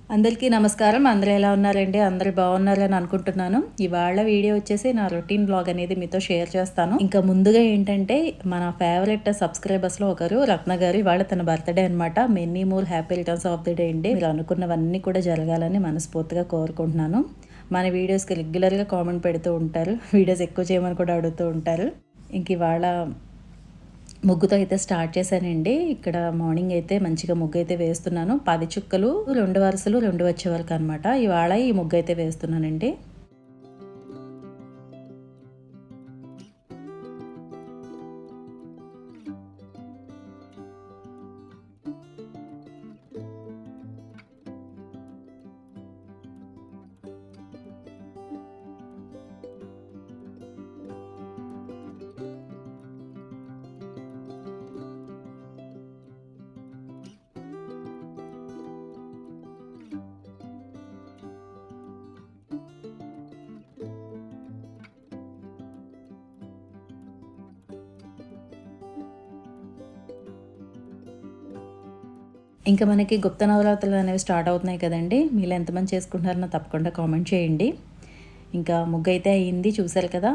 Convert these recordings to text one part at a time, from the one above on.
అందరికీ నమస్కారం. అందరూ ఎలా ఉన్నారండి? అందరూ బాగున్నారని అనుకుంటున్నాను. ఇవాళ వీడియో వచ్చేసి నా రొటీన్ బ్లాగ్ అనేది మీతో షేర్ చేస్తాను. ఇంకా ముందుగా ఏంటంటే మన ఫేవరెట్ సబ్స్క్రైబర్స్‌లో ఒకరు రత్న గారు ఇవాళ తన బర్త్‌డే అనమాట. Many more happy returns of the day అండి. మీరు అనుకున్నవన్నీ కూడా జరగాలని మనస్ఫూర్తిగా కోరుకుంటున్నాను. మన వీడియోస్‌కి రెగ్యులర్‌గా కామెంట్ పెడుతూ ఉంటారు. వీడియోస్ ఎక్కువ చేయమని కూడా అడుగుతూ ఉంటారు. ఇంక ఇవాళ ముగ్గుతో అయితే స్టార్ట్ చేశానండి. ఇక్కడ మార్నింగ్ అయితే మంచిగా ముగ్గు అయితే వేస్తున్నాను. 10 చుక్కలు 2 వరుసలు 2 వచ్చే వరకు అనమాట. ఇవాళ ఈ ముగ్గు అయితే వేస్తున్నానండి. ఇంకా మనకి గుప్త నవరాత్రులు అనేవి స్టార్ట్ అవుతున్నాయి కదండీ! మీలో ఎంతమంది చేసుకుంటున్నారో తప్పకుండా కామెంట్ చేయండి. ఇంకా ముగ్గు అయితే అయింది చూసారు కదా!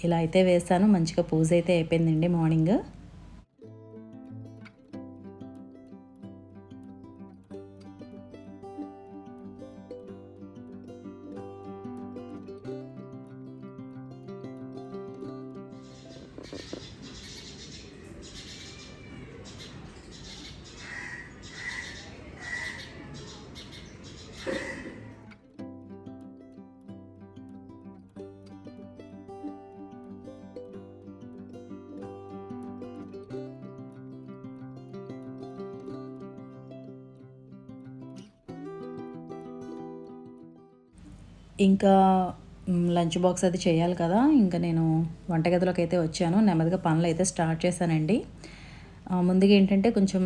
ఇలా అయితే వేశాను. మంచిగా పూజ అయితే అయిపోయిందండి మార్నింగ్. ఇంకా లంచ్ బాక్స్ అది చేయాలి కదా! ఇంకా నేను వంటగదిలోకైతే వచ్చాను. నెమ్మదిగా పనులైతే స్టార్ట్ చేశానండి. ముందుగా ఏంటంటే కొంచెం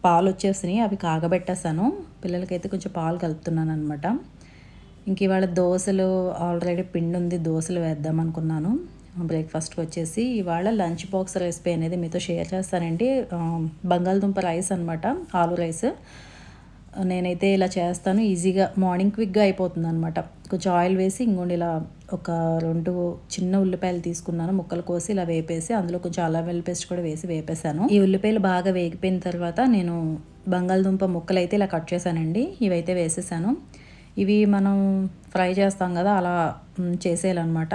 పాలొచ్చేసినియి. అవి కాగబెట్టేసాను. పిల్లలకైతే కొంచెం పాలు కలుపుతున్నాననమాట. ఇంక ఇవాళ దోసలు ఆల్రెడీ పిండుంది. దోసలు వేద్దామనుకున్నాను. బ్రేక్‌ఫాస్ట్‌కి వచ్చేసి ఇవాళ లంచ్ బాక్స్ రెసిపీ అనేది మీతో షేర్ చేస్తానండి. బంగాళదుంప రైస్ అనమాట. ఆలు రైస్. నేనైతే ఇలా చేస్తాను. ఈజీగా మార్నింగ్ క్విక్‌గా అయిపోతుందనమాట. కొంచెం ఆయిల్ వేసి ఇంగోండి ఇలా ఒక 2 చిన్న ఉల్లిపాయలు తీసుకున్నాను. ముక్కలు కోసి ఇలా వేపేసి అందులో కొంచెం అల్లం వెల్లుల్లి పేస్ట్ కూడా వేసి వేపేసాను. ఈ ఉల్లిపాయలు బాగా వేగిపోయిన తర్వాత నేను బంగాళదుంప ముక్కలైతే ఇలా కట్ చేశానండి. ఇవైతే వేసేసాను. ఇవి మనం ఫ్రై చేస్తాం కదా! అలా చేసేయాలనమాట.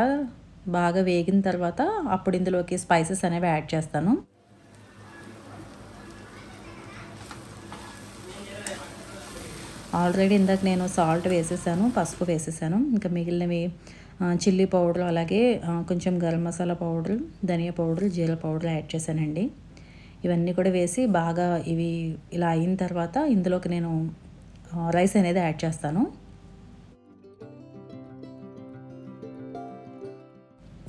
బాగా వేగిన తర్వాత అప్పుడు ఇందులోకి స్పైసెస్ అనేవి యాడ్ చేస్తాను. ఆల్రెడీ ఇందాక నేను సాల్ట్ వేసేసాను, పసుపు వేసేసాను. ఇంకా మిగిలినవి చిల్లీ పౌడర్ అలాగే కొంచెం గరం మసాలా పౌడర్, ధనియా పౌడర్, జీరా పౌడర్ యాడ్ చేశానండి. ఇవన్నీ కూడా వేసి బాగా ఇవి ఇలా అయిన తర్వాత ఇందులోకి నేను రైస్ అనేది యాడ్ చేస్తాను.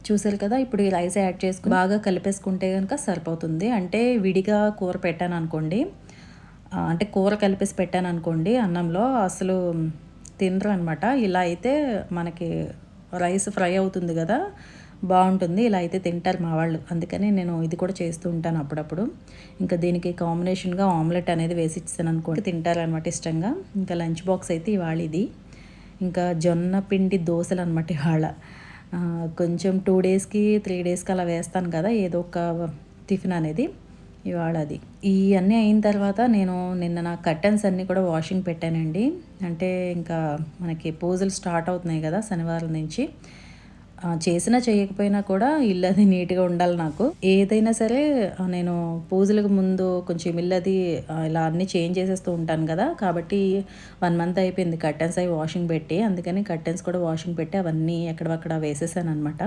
చూసారు కదా! ఇప్పుడు ఈ రైస్ యాడ్ చేసుకొని బాగా కలిపేసుకుంటే గనుక సరిపోతుంది. అంటే విడిగా కూర పెట్టాననుకోండి, అంటే కూర కలిపేసి పెట్టాననుకోండి అన్నంలో అసలు తినరనమాట. ఇలా అయితే మనకి రైస్ ఫ్రై అవుతుంది గదా! బావుంటుంది. ఇలా అయితే తింటారు మా వాళ్ళు. అందుకని నేను ఇది కూడా చేస్తూ ఉంటాను అప్పుడప్పుడు. ఇంకా దీనికి కాంబినేషన్‌గా ఆమ్లెట్ అనేది వేసి ఇచ్చాననుకోండి తింటారనమాట ఇష్టంగా. ఇంకా లంచ్ బాక్స్ అయితే ఇవాళ ఇది. ఇంకా జొన్న పిండి దోసలనమాట ఇవాళ. కొంచెం 2 డేస్‌కి, 3 డేస్‌కి అలా వేస్తాను కదా! ఏదో ఒక టిఫిన్ అనేది. ఇవాళ అది. ఇయన్నీ అయిన తర్వాత నేను నిన్న నా కర్టెన్స్ అన్నీ కూడా వాషింగ్ పెట్టానండి. అంటే ఇంకా మనకి పూజలు స్టార్ట్ అవుతున్నాయి కదా! శనివారం నుంచి. చేసినా చేయకపోయినా కూడా ఇల్లది నీట్‌గా ఉండాలి నాకు. ఏదైనా సరే నేను పూజలకు ముందు కొంచెం ఇల్లది ఇలా అన్నీ చేంజ్ చేసేస్తూ ఉంటాను కదా! కాబట్టి 1 మంత్ అయిపోయింది కర్టెన్స్ అవి వాషింగ్ పెట్టి. అందుకని కర్టెన్స్ కూడా వాషింగ్ పెట్టి అవన్నీ ఎక్కడివక్కడ వేసేసాననమాట.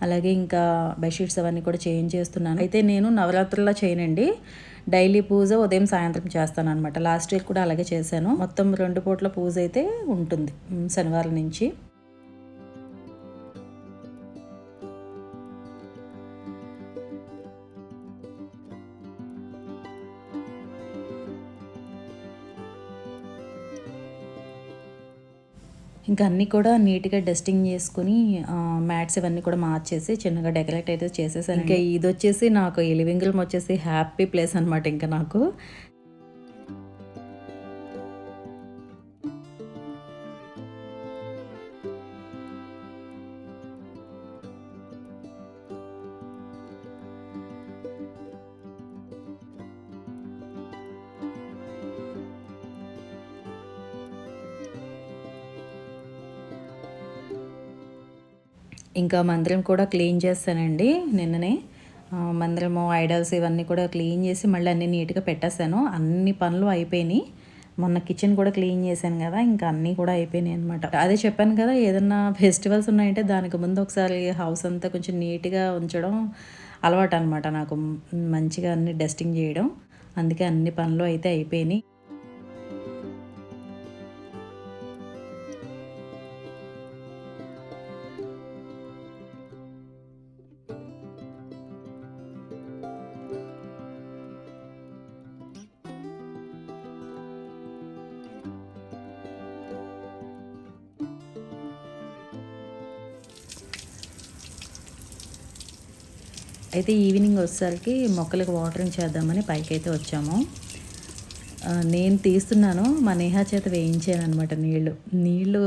అలాగే ఇంకా బెడ్‌షీట్స్ అవన్నీ కూడా చేంజ్ చేస్తున్నాను. అయితే నేను నవరాత్రుల్లో చేయనండి. డైలీ పూజ ఉదయం, సాయంత్రం చేస్తాననమాట. లాస్ట్ ఇయర్ కూడా అలాగే చేశాను. మొత్తం 2 పూట్ల పూజ అయితే ఉంటుంది శనివారం నుంచి. ఇంకా అన్నీ కూడా నీట్‌గా డస్టింగ్ చేసుకొని మ్యాట్స్ ఇవన్నీ కూడా మార్చేసి చిన్నగా డెకరేట్ అయితే చేసేసాను. ఇంకా ఇదొచ్చేసి నాకు ఈ లివింగ్ రూమ్ వచ్చేసి హ్యాపీ ప్లేస్ అనమాట ఇంక నాకు. ఇంకా మందిరం కూడా క్లీన్ చేశానండి నిన్ననే. మందిరము ఐడల్స్ ఇవన్నీ కూడా క్లీన్ చేసి మళ్ళీ అన్నీ నీట్గా పెట్టేశాను. అన్ని పనులు అయిపోయినాయి. మొన్న కిచెన్ కూడా క్లీన్ చేశాను కదా, ఇంకా అన్నీ కూడా అయిపోయినాయి అనమాట. అదే చెప్పాను కదా, ఏదన్నా ఫెస్టివల్స్ ఉన్నాయంటే దానికి ముందు ఒకసారి హౌస్ అంతా కొంచెం నీట్గా ఉంచడం అలవాటు అనమాట నాకు. మంచిగా అన్ని డస్టింగ్ చేయడం. అందుకే అన్ని పనులు అయితే అయిపోయినాయి. అయితే ఈవినింగ్ వచ్చేసరికి మొక్కలకు వాటరింగ్ చేద్దామని పైకైతే వచ్చాము. నేను తీస్తున్నాను, మా నేహా చేత వేయించాననమాట నీళ్ళు. నీళ్ళు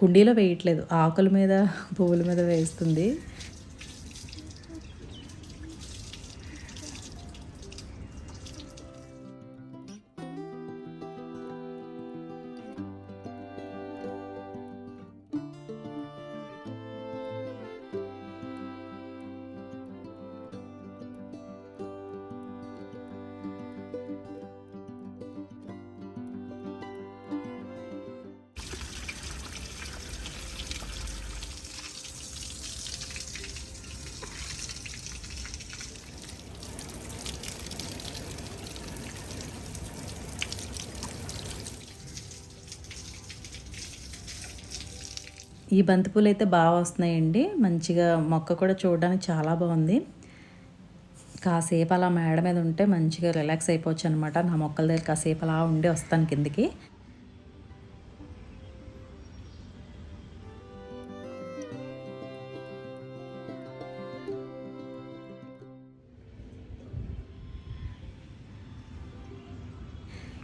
కుండీలో వేయట్లేదు, ఆకుల మీద పువ్వుల మీద వేస్తుంది. ఈ బంతిపూలు అయితే బాగా వస్తున్నాయండి. మంచిగా మొక్క కూడా చూడడానికి చాలా బాగుంది. కాసేపు అలా మేడ మీద ఉంటే మంచిగా రిలాక్స్ అయిపోవచ్చు అనమాట. నా మొక్కల దగ్గర కాసేపు అలా ఉండి వస్తాను కిందికి.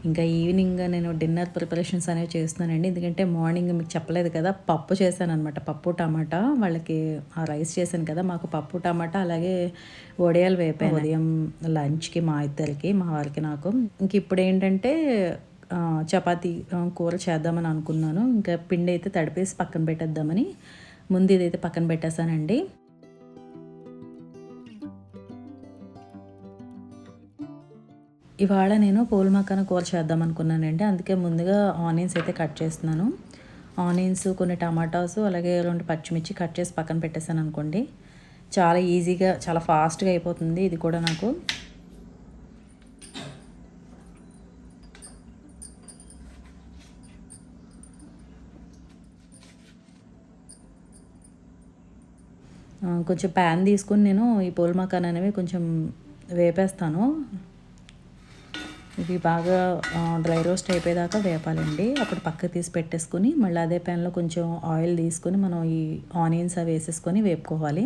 ఇంకా ఈవినింగ్ నేను డిన్నర్ ప్రిపరేషన్స్ అనేవి చేస్తున్నానండి. ఎందుకంటే మార్నింగ్ మీకు చెప్పలేదు కదా, పప్పు చేశాననమాట. పప్పు టమాటా వాళ్ళకి ఆ రైస్ చేశాను కదా, మాకు పప్పు టమాటా అలాగే వడియాలు వేపాను ఉదయం లంచ్కి మా ఇద్దరికి, మా వారికి నాకు. ఇంక ఇప్పుడు ఏంటంటే చపాతీ కూర చేద్దామని అనుకున్నాను. ఇంకా పిండి అయితే తడిపేసి పక్కన పెట్టేద్దామని ముందు ఇదైతే పక్కన పెట్టేశానండి. ఇవాళ నేను పూల మకాన కూర చేద్దాం అనుకున్నానండి. అందుకే ముందుగా ఆనియన్స్ అయితే కట్ చేస్తున్నాను. ఆనియన్స్, కొన్ని టమాటాస్, అలాగే 2 పచ్చిమిర్చి కట్ చేసి పక్కన పెట్టేశాను అనుకోండి. చాలా ఈజీగా, చాలా ఫాస్ట్గా అయిపోతుంది ఇది కూడా నాకు. కొంచెం ప్యాన్ తీసుకొని నేను ఈ పూల మకాన్ అనేవి కొంచెం వేపేస్తాను. ఇవి బాగా డ్రై రోస్ట్ అయిపోయేదాకా వేపాలండి. అప్పుడు పక్కకు తీసి పెట్టేసుకొని మళ్ళీ అదే ప్యాన్లో కొంచెం ఆయిల్ తీసుకొని మనం ఈ ఆనియన్స్ అవి వేసేసుకొని వేపుకోవాలి.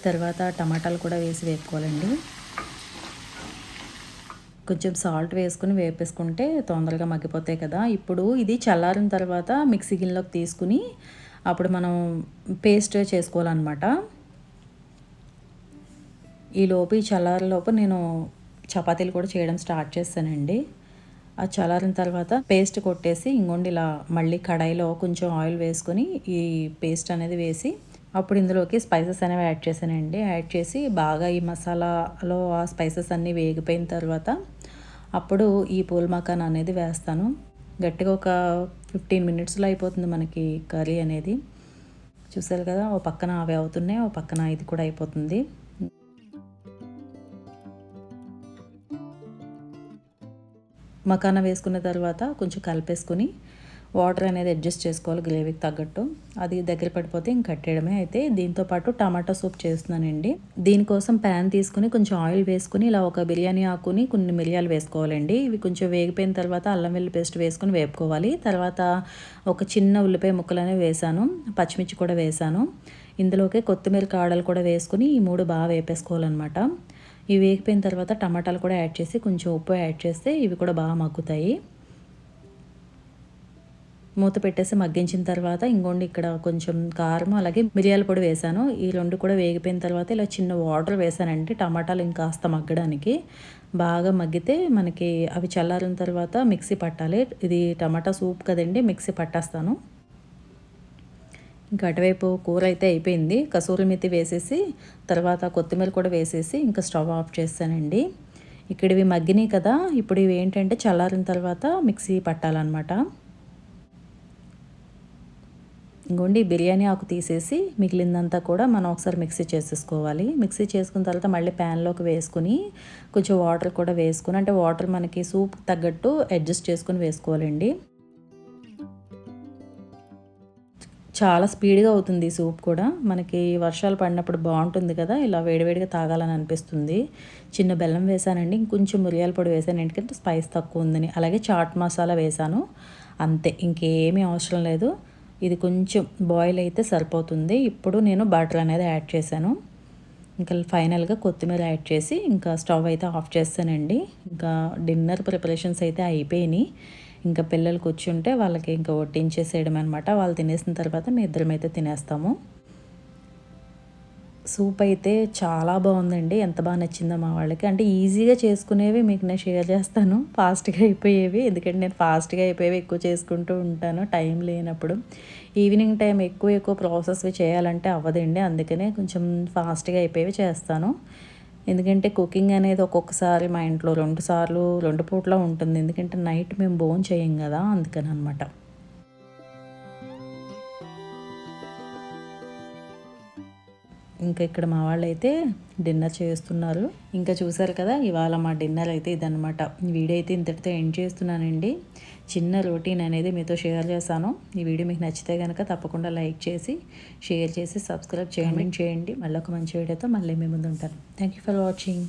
తర్వాత టమాటాలు కూడా వేసి వేపుకోవాలండి. కొంచెం సాల్ట్ వేసుకుని వేపేసుకుంటే తొందరగా మగ్గిపోతాయి కదా. ఇప్పుడు ఇది చల్లారిన తర్వాత మిక్సీ గిన్నెలోకి తీసుకుని అప్పుడు మనం పేస్ట్ చేసుకోవాలన్నమాట. ఈ చల్లారిలోపు నేను చపాతీలు కూడా చేయడం స్టార్ట్ చేస్తానండి. ఆ చల్లారిన తర్వాత పేస్ట్ కొట్టేసి ఇంకొండి ఇలా మళ్ళీ కడాయిలో కొంచెం ఆయిల్ వేసుకొని ఈ పేస్ట్ అనేది వేసి అప్పుడు ఇందులోకి స్పైసెస్ అనేవి యాడ్ చేశానండి. యాడ్ చేసి బాగా ఈ మసాలాలో ఆ స్పైసెస్ అన్నీ వేగిపోయిన తర్వాత అప్పుడు ఈ పూల్ మకాన్ అనేది వేస్తాను. గట్టిగా ఒక 15 మినిట్స్లో అయిపోతుంది మనకి కర్రీ అనేది. చూసారు కదా, ఓ పక్కన అవి అవుతున్నాయి, ఓ పక్కన ఇది కూడా అయిపోతుంది. మకానా వేసుకున్న తర్వాత కొంచెం కలిపేసుకొని వాటర్ అనేది అడ్జస్ట్ చేసుకోవాలి గ్రేవీకి తగ్గట్టు. అది దగ్గర పడిపోతే ఇంక కట్టేయడమే. అయితే దీంతోపాటు టమాటా సూప్ చేస్తున్నానండి. దీనికోసం ప్యాన్ తీసుకుని కొంచెం ఆయిల్ వేసుకుని ఇలా ఒక బిర్యానీ ఆకుని కొన్ని మిరియాలు వేసుకోవాలండి. ఇవి కొంచెం వేగిపోయిన తర్వాత అల్లం వెల్లుల్లి పేస్ట్ వేసుకొని వేపుకోవాలి. తర్వాత ఒక చిన్న ఉల్లిపాయ ముక్కలు అనేవి వేసాను, పచ్చిమిర్చి కూడా వేసాను. ఇందులోకి కొత్తిమీర కాడలు కూడా వేసుకుని ఈ 3 బాగా వేపేసుకోవాలన్నమాట. ఇవి వేగిపోయిన తర్వాత టమాటాలు కూడా యాడ్ చేసి కొంచెం ఉప్పు యాడ్ చేస్తే ఇవి కూడా బాగా మగ్గుతాయి. మూత పెట్టేసి మగ్గించిన తర్వాత ఇంకోండి ఇక్కడ కొంచెం కారం అలాగే మిరియాల పొడి వేసాను. ఈ 2 కూడా వేగిపోయిన తర్వాత ఇలా చిన్న వాటర్ వేసానండి టమాటాలు ఇంకాస్త మగ్గడానికి. బాగా మగ్గితే మనకి అవి చల్లారిన తర్వాత మిక్సీ పట్టాలి. ఇది టమాటా సూప్ కదండి, మిక్సీ పట్టేస్తాను. ఇంకా అటువైపు కూర అయితే అయిపోయింది. కసూరి మెతి వేసేసి తర్వాత కొత్తిమీర కూడా వేసేసి ఇంకా స్టవ్ ఆఫ్ చేస్తానండి. ఇక్కడ ఇవి మగ్గినాయి కదా, ఇప్పుడు ఇవి ఏంటంటే చల్లారిన తర్వాత మిక్సీ పట్టాలన్నమాట. ఇంకోండి బిర్యానీ ఆకు తీసేసి మిగిలిందంతా కూడా మనం ఒకసారి మిక్సీ చేసేసుకోవాలి. మిక్సీ చేసుకున్న తర్వాత మళ్ళీ ప్యాన్లోకి వేసుకుని కొంచెం వాటర్ కూడా వేసుకుని, అంటే వాటర్ మనకి సూప్ తగ్గట్టు అడ్జస్ట్ చేసుకుని వేసుకోవాలండి. చాలా స్పీడ్గా అవుతుంది ఈ సూప్ కూడా. మనకి వర్షాలు పడినప్పుడు బాగుంటుంది కదా, ఇలా వేడివేడిగా తాగాలని అనిపిస్తుంది. చిన్న బెల్లం వేసానండి, ఇంకొంచెం మిరియాల పొడి వేసాను ఎందుకంటే స్పైస్ తక్కువ ఉందని. అలాగే చాట్ మసాలా వేసాను, అంతే, ఇంకేమీ అవసరం లేదు. ఇది కొంచెం బాయిల్ అయితే సరిపోతుంది. ఇప్పుడు నేను బటర్ అనేది యాడ్ చేశాను. ఇంకా ఫైనల్గా కొత్తిమీర యాడ్ చేసి ఇంకా స్టవ్ అయితే ఆఫ్ చేస్తానండి. ఇంకా డిన్నర్ ప్రిపరేషన్స్ అయితే అయిపోయినాయి. ఇంకా పిల్లలు కూర్చుంటే వాళ్ళకి ఇంకా వడ్డించేసేయడం అనమాట. వాళ్ళు తినేసిన తర్వాత మీ ఇద్దరం అయితే తినేస్తాము. సూప్ అయితే చాలా బాగుందండి. ఎంత బాగా నచ్చిందో మా వాళ్ళకి. అంటే ఈజీగా చేసుకునేవి మీకు నేను షేర్ చేస్తాను, ఫాస్ట్గా అయిపోయేవి. ఎందుకంటే నేను ఫాస్ట్గా అయిపోయేవి ఎక్కువ చేసుకుంటూ ఉంటాను టైం లేనప్పుడు. ఈవినింగ్ టైం ఎక్కువ ప్రాసెస్వి చేయాలంటే అవ్వదండి, అందుకనే కొంచెం ఫాస్ట్గా అయిపోయేవి చేస్తాను. ఎందుకంటే కుకింగ్ అనేది ఒక్కొక్కసారి మా ఇంట్లో 2 సార్లు 2 పూట్ల ఉంటుంది. ఎందుకంటే నైట్ మేము భోజనం చేయం కదా, అందుకని అనమాట. ఇంకా ఇక్కడ మా వాళ్ళైతే డిన్నర్ చేస్తున్నారు. ఇంకా చూసారు కదా, ఇవాళ మా డిన్నర్ అయితే ఇదనమాట. వీడియో అయితే ఇంతటితో ఎండ్ చేస్తున్నానండి. చిన్న రొటీన్ అనేది మీతో షేర్ చేశాను. ఈ వీడియో మీకు నచ్చితే కనుక తప్పకుండా లైక్ చేసి షేర్ చేసి సబ్స్క్రైబ్ చేయండి. మళ్ళీ ఒక మంచి వీడియోతో మళ్ళీ మీ ముందు ఉంటాను. Thank you for watching.